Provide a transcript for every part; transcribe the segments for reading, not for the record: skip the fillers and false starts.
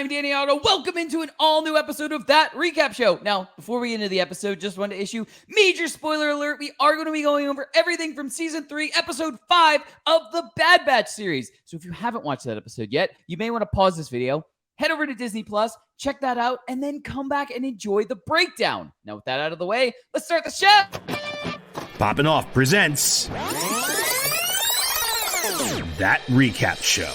I'm Danny Otto. Welcome into an all-new episode of That Recap Show. Now, before we get into the episode, just wanted to issue major spoiler alert. We are going to be going over everything from Season 3, Episode 5 of the Bad Batch series. So if you haven't watched that episode yet, you may want to pause this video, head over to Disney Plus, check that out, and then come back and enjoy the breakdown. Now, with that out of the way, let's start the show! Poppin' Off presents That Recap Show.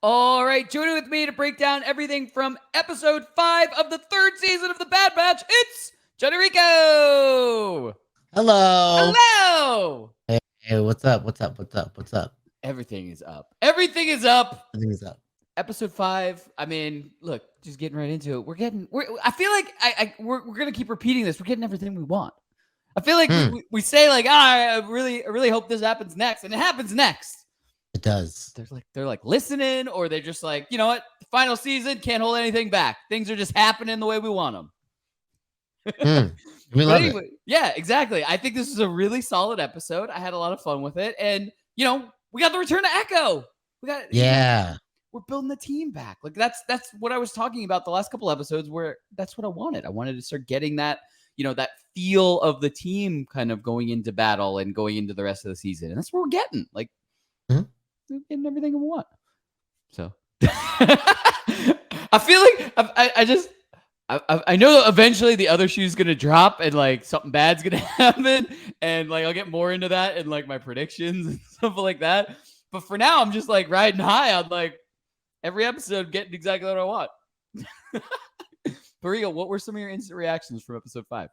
All right, joining with me to break down everything from episode 5 of the third season of the Bad Batch, it's Jon Jon Rico. Hello. Hello. Hey, what's up? What's up? Everything is up. Everything is up. Everything's up. Episode 5. I mean, look, just getting right into it. I feel like we're gonna keep repeating this. We're getting everything we want. I feel like we say like, I really hope this happens next, and it happens next. It does. They're like listening, or they're just like, you know what? Final season, can't hold anything back. Things are just happening the way we want them. We love it. Yeah, exactly. I think this is a really solid episode. I had a lot of fun with it, and we got the return to Echo. We're building the team back. Like that's what I was talking about the last couple episodes, where that's what I wanted. I wanted to start getting that, that feel of the team kind of going into battle and going into the rest of the season, and that's what we're getting. Like. We're getting everything we want. So I feel like I know eventually the other shoe's gonna drop and like something bad's gonna happen, and like I'll get more into that and like my predictions and stuff like that. But for now, I'm just like riding high on like every episode, getting exactly what I want. Rico, what were some of your instant reactions from episode 5?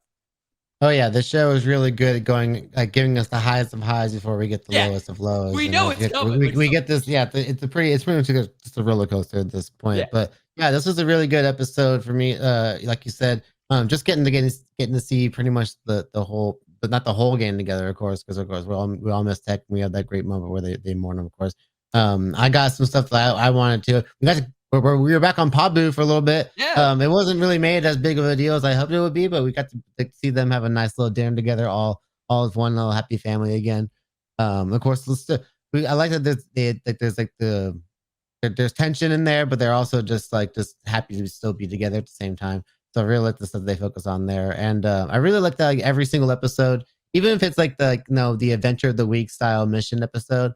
Oh yeah, the show is really good at going, like giving us the highest of highs before we get the lowest of lows. We know it's coming. We get this. Yeah, it's pretty much just a roller coaster at this point. Yeah. But yeah, this was a really good episode for me. Like you said, just getting to see pretty much the whole, but not the whole game together, of course, because of course we all miss Tech. And we had that great moment where they mourn him, of course. I got some stuff that I wanted to. We were back on Pabu for a little bit. Yeah. It wasn't really made as big of a deal as I hoped it would be, but we got to see them have a nice little dinner together, all as one little happy family again. Of course, I like that there's tension in there, but they're also just happy to still be together at the same time. So I really like the stuff they focus on there, and I really like that every single episode, even if it's the adventure of the week style mission episode.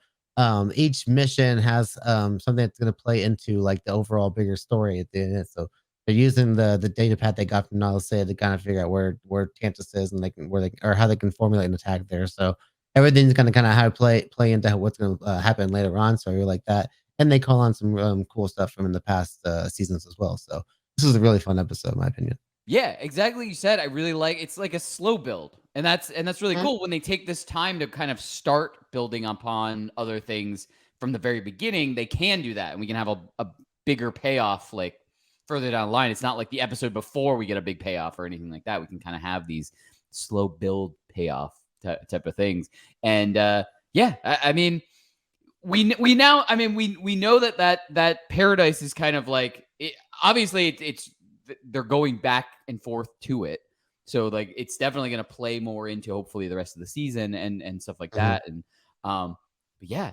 Each mission has something that's going to play into like the overall bigger story at the end. So they're using the data pad they got from Nalase to kind of figure out where Tantus is and how they can formulate an attack there. So everything's going to kind of how to play into what's going to happen later on. So I really like that, and they call on some cool stuff from in the past seasons as well. So this was a really fun episode, in my opinion. Yeah, exactly. You said I really it's like a slow build, and that's really cool when they take this time to kind of start building upon other things from the very beginning. They can do that, and we can have a bigger payoff like further down the line. It's not like the episode before we get a big payoff or anything like that. We can kind of have these slow build payoff type of things, and I mean, we know that Paradise is kind of like obviously it's. They're going back and forth to it, so like it's definitely going to play more into hopefully the rest of the season and stuff like that. And but yeah,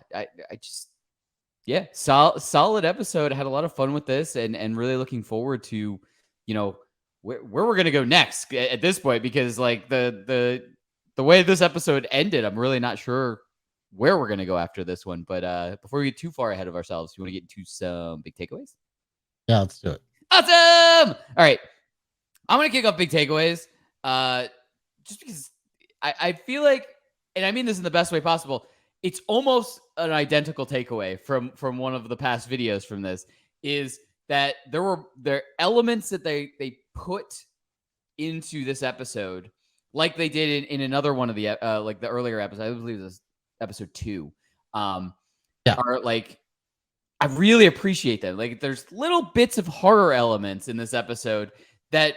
solid episode. I had a lot of fun with this, and really looking forward to where we're going to go next at this point, because like the way this episode ended, I'm really not sure where we're going to go after this one. But before we get too far ahead of ourselves, you want to get into some big takeaways? Yeah, let's do it. Awesome! All right. I'm going to kick off big takeaways just because I feel like, and I mean this in the best way possible, it's almost an identical takeaway from one of the past videos from this, is that there are elements that they put into this episode like they did in another one of the like the earlier episode. I believe it was episode 2. Are like I really appreciate that. Like, there's little bits of horror elements in this episode that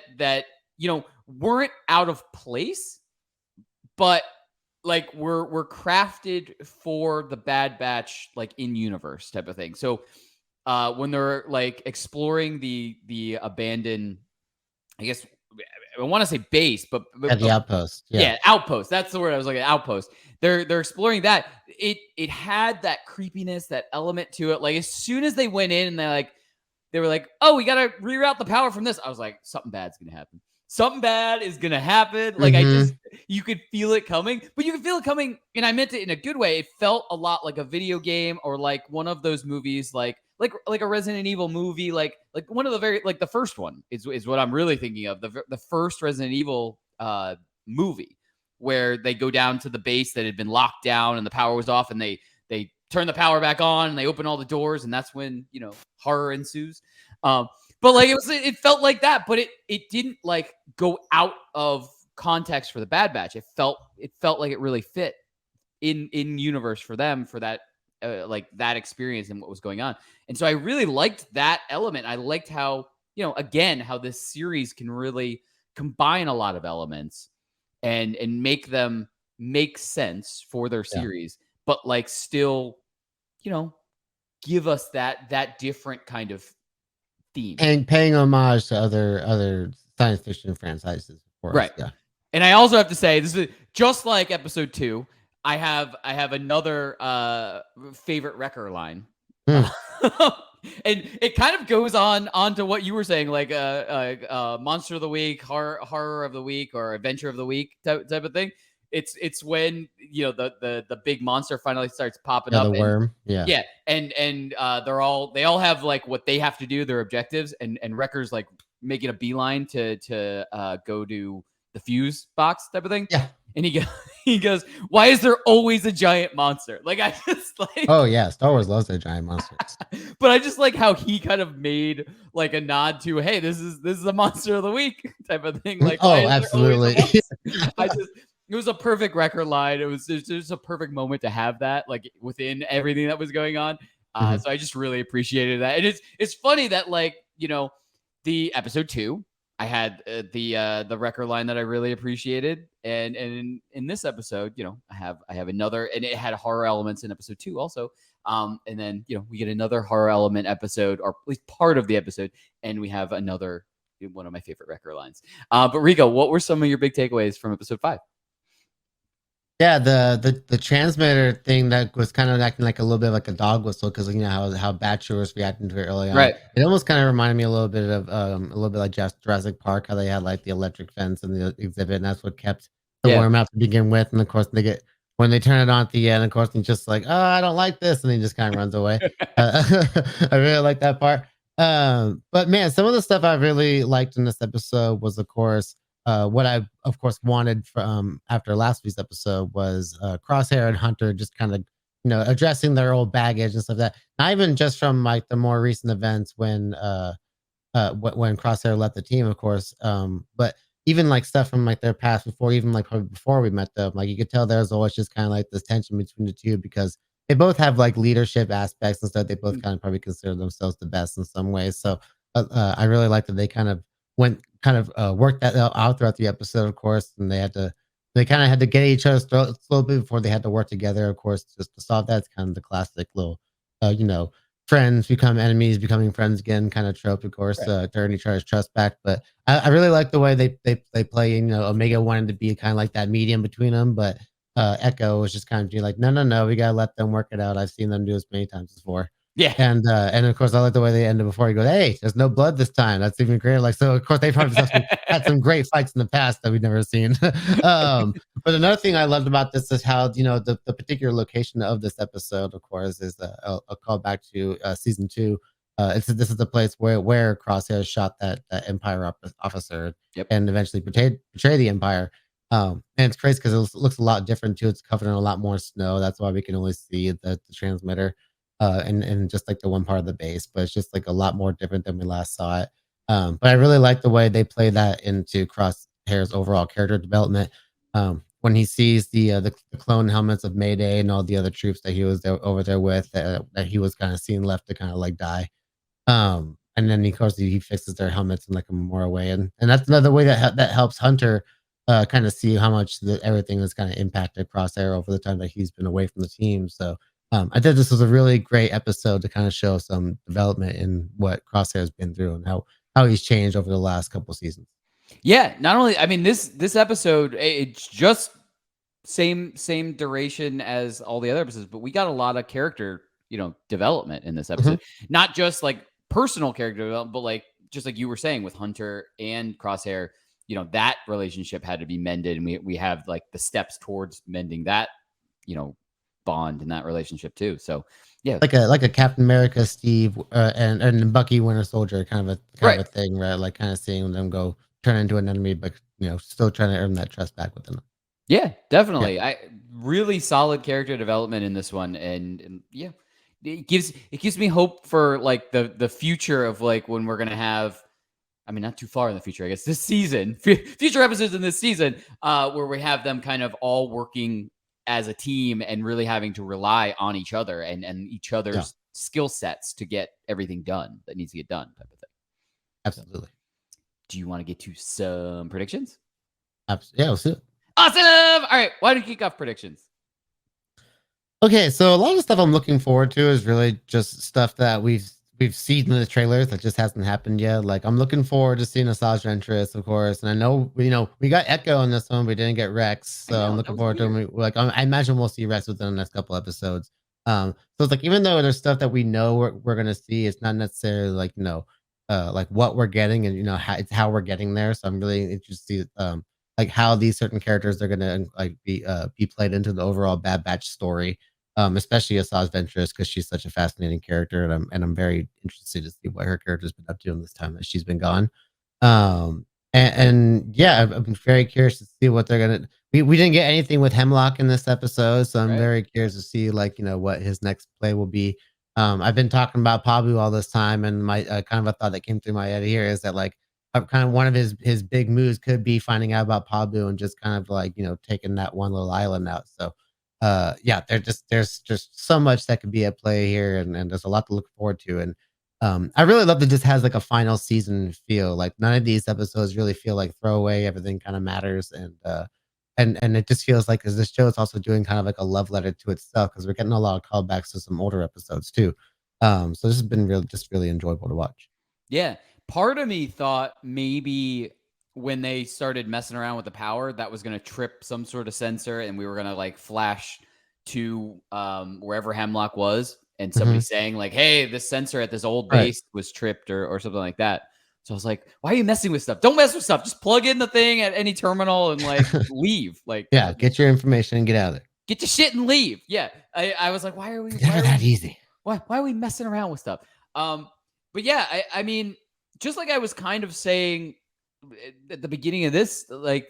weren't out of place, but like were crafted for the Bad Batch, like in universe type of thing. So when they're like exploring the abandoned, I guess I want to say base, but At the outpost. yeah, outpost. That's the word I was looking at. Outpost. They're exploring that. It had that creepiness, that element to it. Like as soon as they went in and they were like, oh, we gotta reroute the power from this. I was like, something bad's gonna happen. Something bad is gonna happen. Like you could feel it coming, but you could feel it coming, and I meant it in a good way. It felt a lot like a video game or like one of those movies, like a Resident Evil movie, like one of the the first one is what I'm really thinking of. The first Resident Evil movie where they go down to the base that had been locked down and the power was off, and they turn the power back on and they open all the doors, and that's when horror ensues. But like it felt like that, but it didn't like go out of context for the Bad Batch. It felt like it really fit in universe for them, for that like that experience and what was going on. And so I really liked that element. I liked how again how this series can really combine a lot of elements and make them make sense for their series, but like still give us that different kind of theme and paying homage to other science fiction franchises, of course. Right. Yeah. And I also have to say, this is just like episode 2. I have another favorite Wrecker line. And it kind of goes on to what you were saying, like monster of the week, horror of the week, or adventure of the week type of thing. It's when the big monster finally starts popping up. The worm. Yeah. And they all have like what they have to do, their objectives, and Wrecker's like making a beeline to go to the fuse box type of thing. Yeah. And he goes, why is there always a giant monster? Like I just like oh yeah, Star Wars loves their giant monsters. But I just like how he kind of made like a nod to, hey, this is a monster of the week type of thing. Like oh, absolutely. It was a perfect Wrecker line. It was just a perfect moment to have that, like within everything that was going on. So I just really appreciated that. And it's funny that like the episode 2, I had the Wrecker line that I really appreciated, and in this episode, I have another, and it had horror elements in episode 2 also. And then we get another horror element episode, or at least part of the episode, and we have another one of my favorite Wrecker lines. But Rico, what were some of your big takeaways from episode 5? Yeah, the transmitter thing that was kind of acting like a little bit like a dog whistle, because how Batcher was reacting to it early on. Right. It almost kind of reminded me a little bit of like Jurassic Park, how they had like the electric fence in the exhibit, and that's what kept the worm out to begin with. And of course when they turn it on at the end, of course he's just like, oh, I don't like this, and he just kind of runs away. I really like that part. But man, some of the stuff I really liked in this episode was, of course, what I, of course, wanted from after last week's episode was Crosshair and Hunter just kind of, addressing their old baggage and stuff like that. Not even just from like the more recent events when Crosshair left the team, of course, but even like stuff from like their past before, even like probably before we met them. Like you could tell there's always just kind of like this tension between the two, because they both have like leadership aspects and stuff. They both kind of probably consider themselves the best in some ways. So I really like that they kind of worked that out throughout the episode, of course, and they kind of had to get each other's throats a little bit before they had to work together, of course, just to solve that. It's kind of the classic little, friends become enemies, becoming friends again kind of trope, of course, to earn each other's trust back. But I really like the way they play. Omega wanted to be kind of like that medium between them, but Echo was just kind of like, no, we gotta let them work it out. I've seen them do this many times before. Yeah. And of course, I like the way they ended before he goes, hey, there's no blood this time. That's even greater. Like, so of course, they probably had some great fights in the past that we've never seen. But another thing I loved about this is how, the particular location of this episode, of course, is a callback to season 2. This is the place where Crosshair shot that Empire officer and eventually betrayed the Empire. And it's crazy because it looks a lot different too. It's covered in a lot more snow. That's why we can only see the transmitter. And just like the one part of the base, but it's just like a lot more different than we last saw it. But I really like the way they play that into Crosshair's overall character development. when he sees the clone helmets of Mayday and all the other troops that he was over there with, that he was kind of seeing left to kind of like die. And then of course he fixes their helmets in like a memorial way, and that's another way that helps Hunter kind of see how much everything has kind of impacted Crosshair over the time that he's been away from the team. So I think this was a really great episode to kind of show some development in what Crosshair has been through and how he's changed over the last couple seasons. Yeah, not only, I mean, this episode, it's just same duration as all the other episodes, but we got a lot of character, development in this episode. Not just like personal character development, but like just like you were saying with Hunter and Crosshair, that relationship had to be mended, and we have like the steps towards mending that, bond in that relationship too. So yeah, like a Captain America, Steve, and Bucky Winter Soldier kind of a thing, right? Like kind of seeing them go turn into an enemy, but still trying to earn that trust back within them. Yeah, definitely. I really solid character development in this one, and yeah, it gives me hope for like the future of like when we're gonna have, I mean, not too far in the future, I guess, this season, future episodes in this season, where we have them kind of all working as a team and really having to rely on each other and each other's skill sets to get everything done that needs to get done, type of thing. Absolutely. Do you want to get to some predictions? Yeah, let's do it. Awesome. All right, why don't you kick off predictions? Okay, so a lot of stuff I'm looking forward to is really just stuff that we've seen in the trailers that just hasn't happened yet. Like I'm looking forward to seeing Asajj Ventress, of course, and I know we got Echo in this one, we didn't get Rex, so I'm looking forward to him. Like I imagine we'll see Rex within the next couple episodes. So it's like even though there's stuff that we know we're gonna see, it's not necessarily like like what we're getting and how we're getting there. So I'm really interested to see like how these certain characters are gonna like be played into the overall Bad Batch story. Especially Asajj Ventress because she's such a fascinating character, and I'm very interested to see what her character's been up to in this time that she's been gone. And yeah, I'm very curious to see what they're gonna. We didn't get anything with Hemlock in this episode, so I'm very curious to see like what his next play will be. I've been talking about Pabu all this time, and my kind of a thought that came through my head here is that like kind of one of his big moves could be finding out about Pabu and just kind of like taking that one little island out. So yeah, there's just so much that could be at play here, and there's a lot to look forward to. And I really love that this has like a final season feel. Like none of these episodes really feel like throwaway. Everything kind of matters, and it just feels like because this show is also doing kind of like a love letter to itself because we're getting a lot of callbacks to some older episodes too. So this has been really enjoyable to watch. Yeah, part of me thought maybe when they started messing around with the power, that was going to trip some sort of sensor, and we were going to like flash to wherever Hemlock was, and somebody saying like, "Hey, this sensor at this old base was tripped," or something like that. So I was like, "Why are you messing with stuff? Don't mess with stuff. Just plug in the thing at any terminal and like leave. Like, yeah, get your information and get out of there. Get your shit and leave." Yeah, I was like, "Why are we? It's never that easy. Why are we messing around with stuff?" But yeah, I mean, just like I was kind of saying at the beginning of this like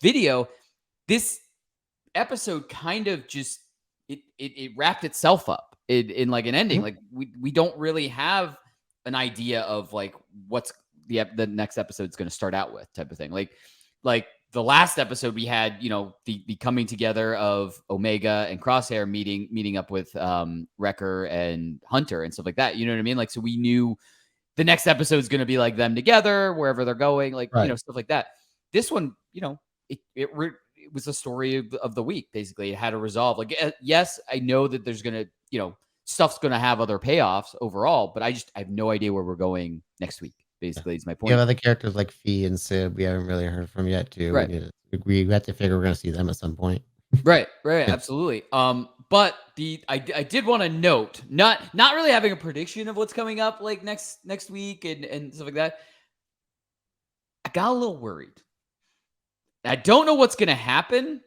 video, this episode kind of just it wrapped itself up in like an ending. Like we don't really have an idea of like what's the next episode's going to start out with, type of thing. Like the last episode we had, the coming together of Omega and Crosshair meeting up with Wrecker and Hunter and stuff like that. You know what I mean? Like, so we knew the next episode is going to be like them together, wherever they're going, like, stuff like that. This one, it was the story of the week. Basically, it had a resolve. Like, yes, I know that there's going to, stuff's going to have other payoffs overall, but I have no idea where we're going next week. Basically, is my point. You have other characters like Fee and Sib we haven't really heard from yet too. Right. We have to figure we're going to see them at some point. Right, absolutely. But I did want to note, not really having a prediction of what's coming up like next week and stuff like that. I got a little worried. I don't know what's going to happen,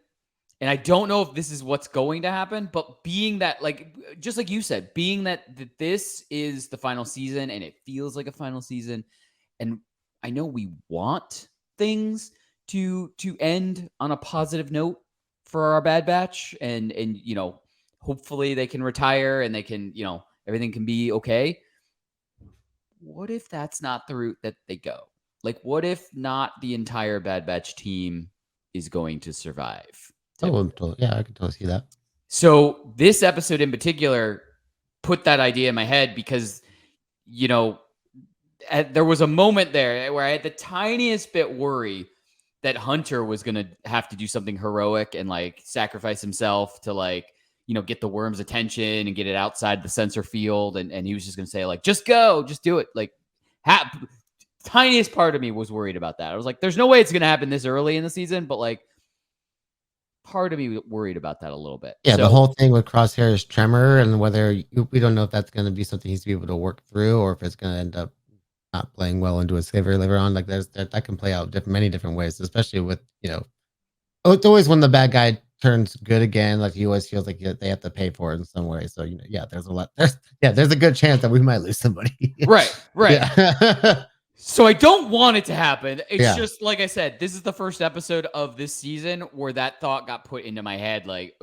and I don't know if this is what's going to happen, but being that, like, just like you said, being that this is the final season and it feels like a final season, and I know we want things to end on a positive note for our Bad Batch, and hopefully they can retire and they can, everything can be okay. What if that's not the route that they go? Like, what if not the entire Bad Batch team is going to survive. Oh, yeah, I can totally see that. So this episode in particular put that idea in my head because, there was a moment there where I had the tiniest bit worry that Hunter was going to have to do something heroic and like sacrifice himself to like, get the worm's attention and get it outside the sensor field. And he was just going to say like, just go, just do it. Like tiniest part of me was worried about that. I was like, there's no way it's going to happen this early in the season, but like part of me worried about that a little bit. Yeah, the whole thing with Crosshair's tremor and whether we don't know if that's going to be something he's to be able to work through or if it's going to end up not playing well into his favor later on. Like that can play out many different ways, especially with, it's always when the bad guy turns good again, like he always feels like they have to pay for it in some way. So, there's a good chance that we might lose somebody. Right. Yeah. So I don't want it to happen. It's just, like I said, this is the first episode of this season where that thought got put into my head. Like,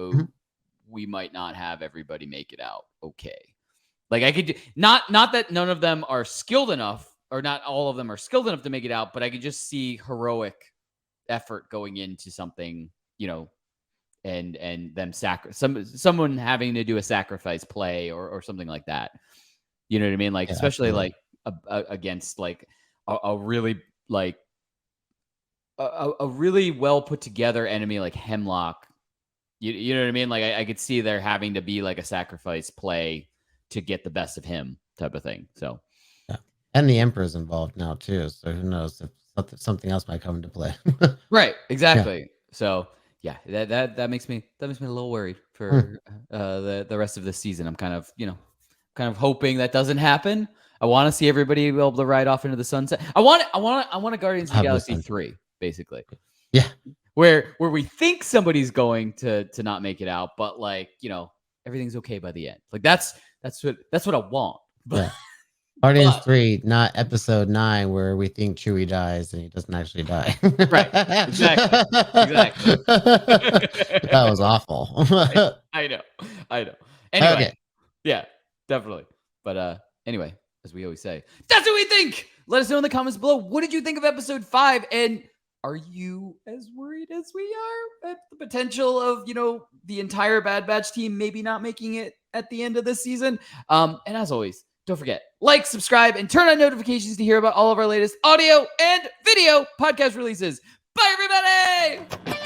we might not have everybody make it out. Okay. Like I could, not that none of them are skilled enough or not all of them are skilled enough to make it out, but I could just see heroic effort going into something, and them someone having to do a sacrifice play or something like that. You know what I mean? Like, especially like against like a really like a really well put together enemy like Hemlock. You know what I mean? Like I could see there having to be like a sacrifice play to get the best of him type of thing. So, and the Emperor's involved now too. So who knows if something else might come into play. Right. Exactly. Yeah. So yeah, that makes me a little worried for the rest of the season. I'm kind of hoping that doesn't happen. I want to see everybody be able to ride off into the sunset. I want a Guardians of the Galaxy 3, basically. Yeah. Where we think somebody's going to not make it out, but like, everything's okay by the end. Like that's what I want. But yeah. Guardians 3, not episode 9, where we think Chewie dies and he doesn't actually die. Right. Exactly. That was awful. I know. Anyway. Okay. Yeah, definitely. But anyway, as we always say, that's what we think. Let us know in the comments below. What did you think of episode 5? And are you as worried as we are at the potential of, the entire Bad Batch team maybe not making it at the end of this season? And as always, don't forget, like, subscribe, and turn on notifications to hear about all of our latest audio and video podcast releases. Bye, everybody!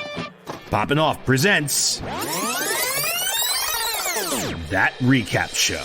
Poppin' Off presents That Recap Show.